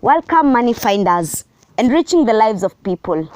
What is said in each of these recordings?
Welcome, money finders, enriching the lives of people.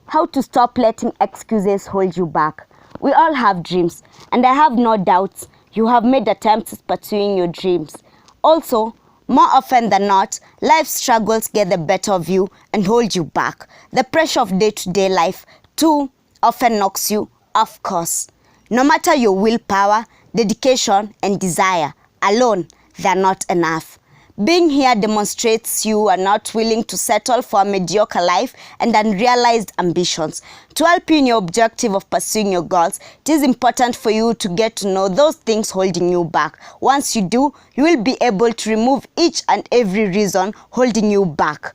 How to stop letting excuses hold you back. We all have dreams, and I have no doubts you have made attempts at pursuing your dreams. Also, more often than not, life struggles get the better of you and hold you back. The pressure of day-to-day life, too, often knocks you off course. No matter your willpower, dedication, and desire, alone, they are not enough. Being here demonstrates you are not willing to settle for a mediocre life and unrealized ambitions. To help you in your objective of pursuing your goals, it is important for you to get to know those things holding you back. Once you do, you will be able to remove each and every reason holding you back.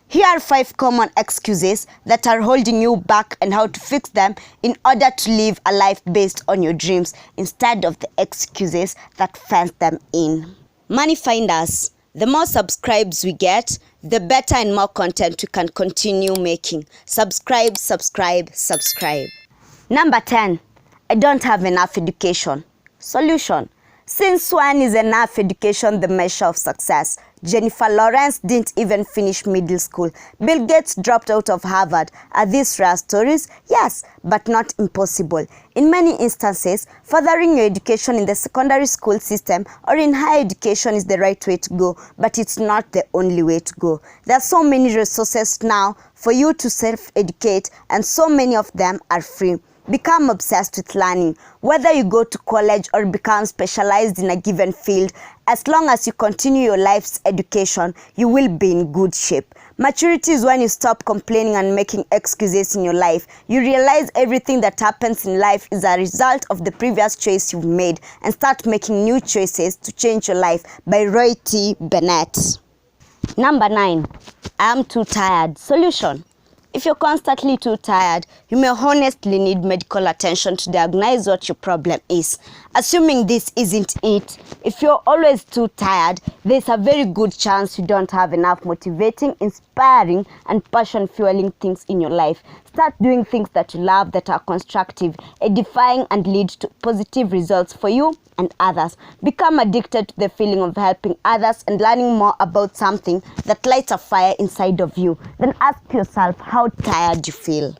Here are 5 common excuses that are holding you back and how to fix them in order to live a life based on your dreams instead of the excuses that fence them in. Money finders. The more subscribes we get, the better and more content we can continue making. Subscribe, subscribe, subscribe. Number 10. I don't have enough education. Solution. Since when is enough education the measure of success? Jennifer Lawrence didn't even finish middle school. Bill Gates dropped out of Harvard. Are these rare stories? Yes, but not impossible. In many instances, furthering your education in the secondary school system or in higher education is the right way to go, but it's not the only way to go. There are so many resources now for you to self-educate, and so many of them are free. Become obsessed with learning. Whether you go to college or become specialized in a given field, as long as you continue your life's education, you will be in good shape. Maturity is when you stop complaining and making excuses in your life. You realize everything that happens in life is a result of the previous choice you've made and start making new choices to change your life. By Roy T. Bennett. Number 9. I am too tired. Solution. If you're constantly too tired, you may honestly need medical attention to diagnose what your problem is. Assuming this isn't it, if you're always too tired, there's a very good chance you don't have enough motivating, inspiring, and passion-fueling things in your life. Start doing things that you love, that are constructive, edifying, and lead to positive results for you and others. Become addicted to the feeling of helping others and learning more about something that lights a fire inside of you. Then ask yourself how tired you feel.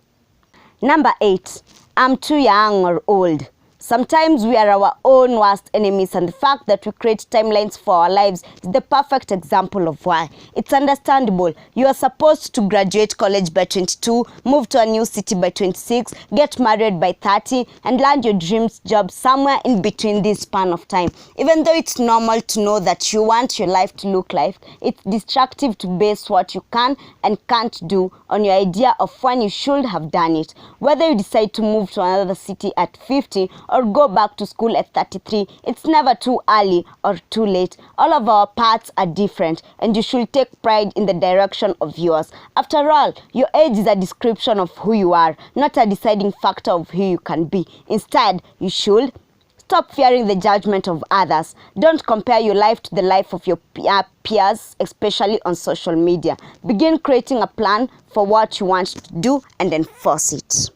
Number 8. I'm too young or old. Sometimes we are our own worst enemies, and the fact that we create timelines for our lives is the perfect example of why. It's understandable. You are supposed to graduate college by 22, move to a new city by 26, get married by 30, and land your dreams job somewhere in between this span of time. Even though it's normal to know that you want your life to look like, it's destructive to base what you can and can't do on your idea of when you should have done it. Whether you decide to move to another city at 50 or go back to school at 33, it's never too early or too late. All of our paths are different, and you should take pride in the direction of yours. After all, your age is a description of who you are, not a deciding factor of who you can be. Instead, you should stop fearing the judgment of others. Don't compare your life to the life of your peers, especially on social media. Begin creating a plan for what you want to do and enforce it.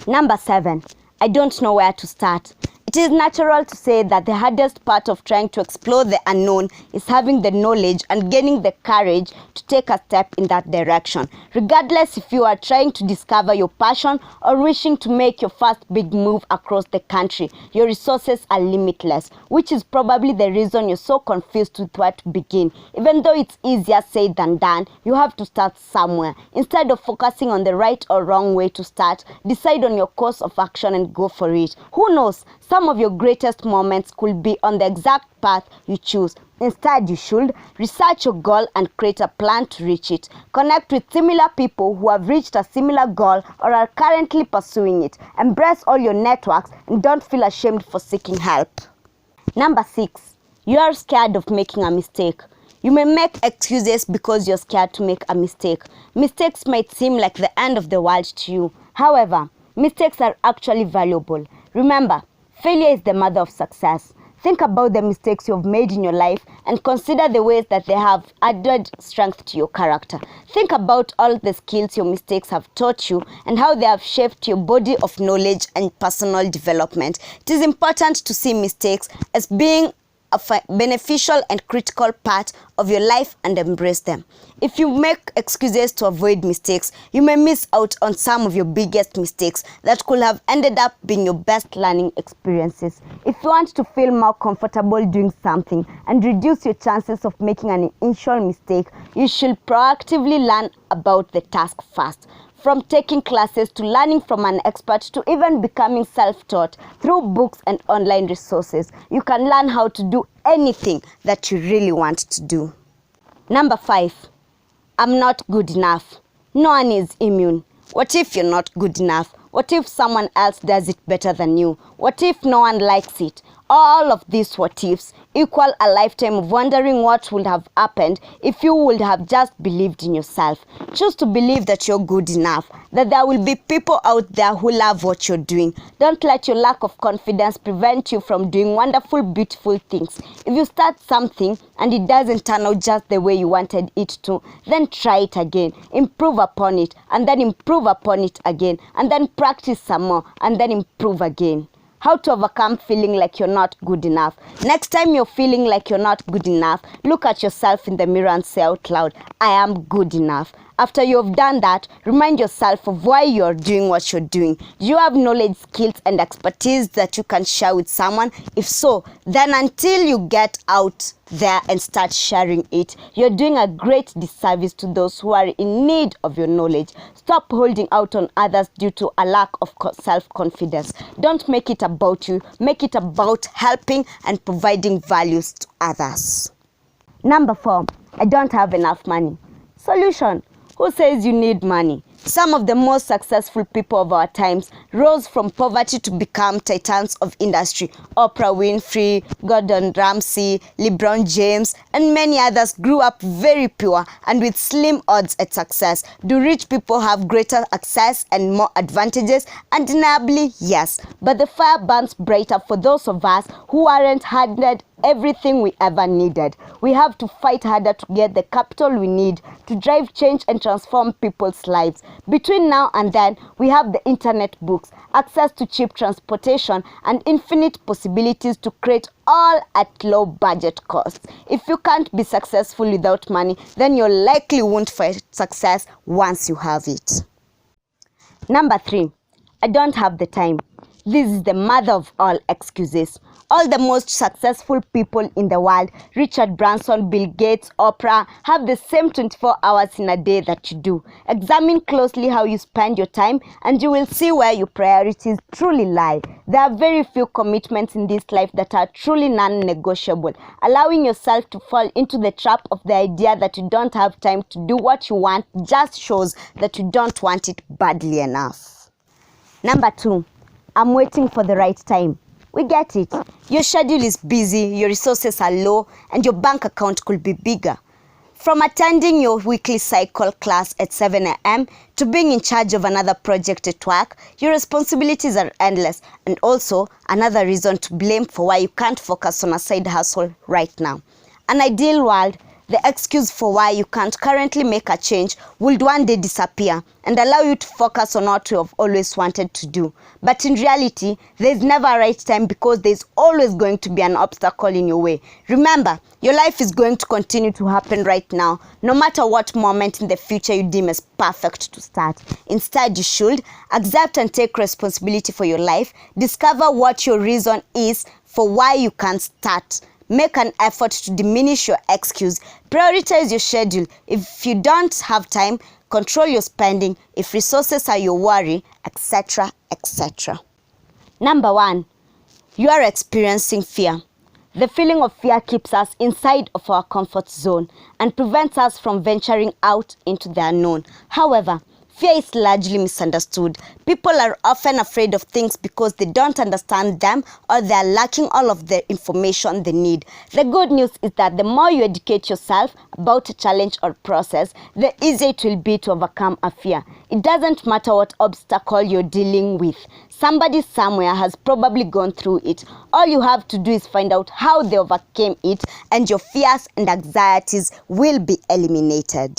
Number 7. I don't know where to start. It is natural to say that the hardest part of trying to explore the unknown is having the knowledge and gaining the courage to take a step in that direction. Regardless if you are trying to discover your passion or wishing to make your first big move across the country, your resources are limitless, which is probably the reason you're so confused with where to begin. Even though it's easier said than done, you have to start somewhere. Instead of focusing on the right or wrong way to start, decide on your course of action and go for it. Who knows? Some of your greatest moments could be on the exact path you choose. Instead, you should research your goal and create a plan to reach it. Connect with similar people who have reached a similar goal or are currently pursuing it. Embrace all your networks and don't feel ashamed for seeking help. Number 6. You are scared of making a mistake. You may make excuses because you're scared to make a mistake. Mistakes might seem like the end of the world to you. However, mistakes are actually valuable. Remember, failure is the mother of success. Think about the mistakes you've made in your life and consider the ways that they have added strength to your character. Think about all the skills your mistakes have taught you and how they have shaped your body of knowledge and personal development. It is important to see mistakes as being a beneficial and critical part of your life and embrace them. If you make excuses to avoid mistakes, you may miss out on some of your biggest mistakes that could have ended up being your best learning experiences. If you want to feel more comfortable doing something and reduce your chances of making an initial mistake, you should proactively learn about the task first. From taking classes to learning from an expert to even becoming self-taught through books and online resources, you can learn how to do anything that you really want to do. Number 5, I'm not good enough. No one is immune. What if you're not good enough? What if someone else does it better than you? What if no one likes it? All of these what ifs equal a lifetime of wondering what would have happened if you would have just believed in yourself. Choose to believe that you're good enough, that there will be people out there who love what you're doing. Don't let your lack of confidence prevent you from doing wonderful, beautiful things. If you start something and it doesn't turn out just the way you wanted it to, then try it again, improve upon it, and then improve upon it again, and then practice some more, and then improve again. How to overcome feeling like you're not good enough. Next time you're feeling like you're not good enough, look at yourself in the mirror and say out loud, I am good enough. After you've done that, remind yourself of why you're doing what you're doing. Do you have knowledge, skills, and expertise that you can share with someone? If so, then until you get out there and start sharing it, you're doing a great disservice to those who are in need of your knowledge. Stop holding out on others due to a lack of self-confidence. Don't make it about you. Make it about helping and providing values to others. Number 4, I don't have enough money. Solution. Who says you need money? Some of the most successful people of our times rose from poverty to become titans of industry. Oprah Winfrey, Gordon Ramsay, LeBron James, and many others grew up very poor and with slim odds at success. Do rich people have greater access and more advantages? Undeniably, yes. But the fire burns brighter for those of us who aren't handed everything we ever needed. We have to fight harder to get the capital we need to drive change and transform people's lives. Between now and then, we have the internet, books, access to cheap transportation, and infinite possibilities to create all at low budget costs. If you can't be successful without money, then you likely won't find success once you have it. Number 3, I don't have the time. This is the mother of all excuses. All the most successful people in the world, Richard Branson, Bill Gates, Oprah, have the same 24 hours in a day that you do. Examine closely how you spend your time and you will see where your priorities truly lie. There are very few commitments in this life that are truly non-negotiable. Allowing yourself to fall into the trap of the idea that you don't have time to do what you want just shows that you don't want it badly enough. Number 2, I'm waiting for the right time. We get it. Your schedule is busy, your resources are low, and your bank account could be bigger. From attending your weekly cycle class at 7 a.m. to being in charge of another project at work, your responsibilities are endless, and also another reason to blame for why you can't focus on a side hustle right now. An ideal world, the excuse for why you can't currently make a change would one day disappear and allow you to focus on what you have always wanted to do. But in reality, there is never a right time because there is always going to be an obstacle in your way. Remember, your life is going to continue to happen right now, no matter what moment in the future you deem as perfect to start. Instead, you should accept and take responsibility for your life, discover what your reason is for why you can't start. Make an effort to diminish your excuse. Prioritize your schedule. If you don't have time, control your spending. If resources are your worry, etc., etc. Number 1, you are experiencing fear. The feeling of fear keeps us inside of our comfort zone and prevents us from venturing out into the unknown. However, fear is largely misunderstood. People are often afraid of things because they don't understand them or they are lacking all of the information they need. The good news is that the more you educate yourself about a challenge or process, the easier it will be to overcome a fear. It doesn't matter what obstacle you're dealing with. Somebody somewhere has probably gone through it. All you have to do is find out how they overcame it, and your fears and anxieties will be eliminated.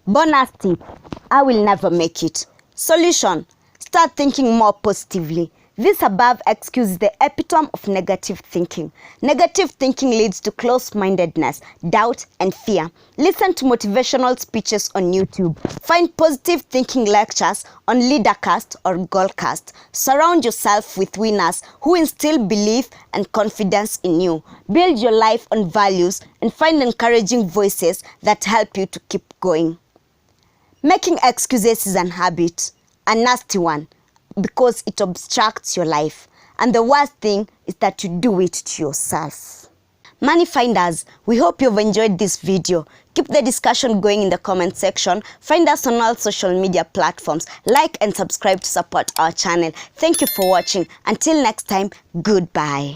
Bonus tip, I will never make it. Solution, start thinking more positively. This above excuse is the epitome of negative thinking. Negative thinking leads to close-mindedness, doubt, and fear. Listen to motivational speeches on YouTube. Find positive thinking lectures on Leadercast or Goalcast. Surround yourself with winners who instill belief and confidence in you. Build your life on values and find encouraging voices that help you to keep going. Making excuses is an habit, a nasty one, because it obstructs your life. And the worst thing is that you do it to yourself. Money finders, we hope you've enjoyed this video. Keep the discussion going in the comment section. Find us on all social media platforms. Like and subscribe to support our channel. Thank you for watching. Until next time, goodbye.